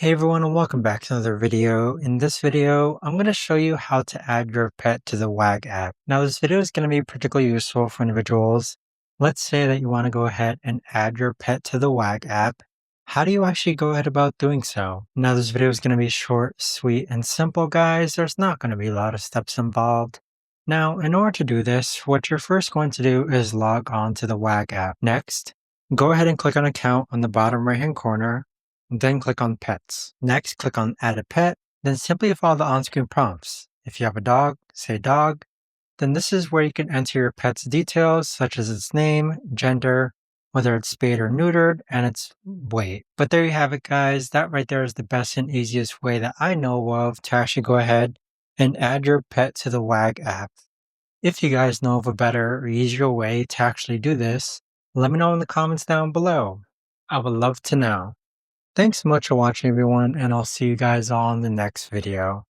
Hey everyone, and welcome back to another video. In this video, I'm going to show you how to add your pet to the WAG app. Now, this video is going to be particularly useful for individuals. Let's say that you want to go ahead and add your pet to the WAG app. How do you actually go ahead about doing so? Now, this video is going to be short, sweet, and simple, guys. There's not going to be a lot of steps involved. Now, in order to do this, what you're first going to do is log on to the WAG app. Next, go ahead and click on Account on the bottom right-hand corner. Then click on Pets. Next, click on Add a Pet, then simply follow the on-screen prompts. If you have a dog, say dog. Then this is where you can enter your pet's details, such as its name, gender, whether it's spayed or neutered, and its weight. But there you have it, guys. That right there is the best and easiest way that I know of to actually go ahead and add your pet to the WAG app. If you guys know of a better or easier way to actually do this, let me know in the comments down below. I would love to know. Thanks so much for watching, everyone, and I'll see you guys all in the next video.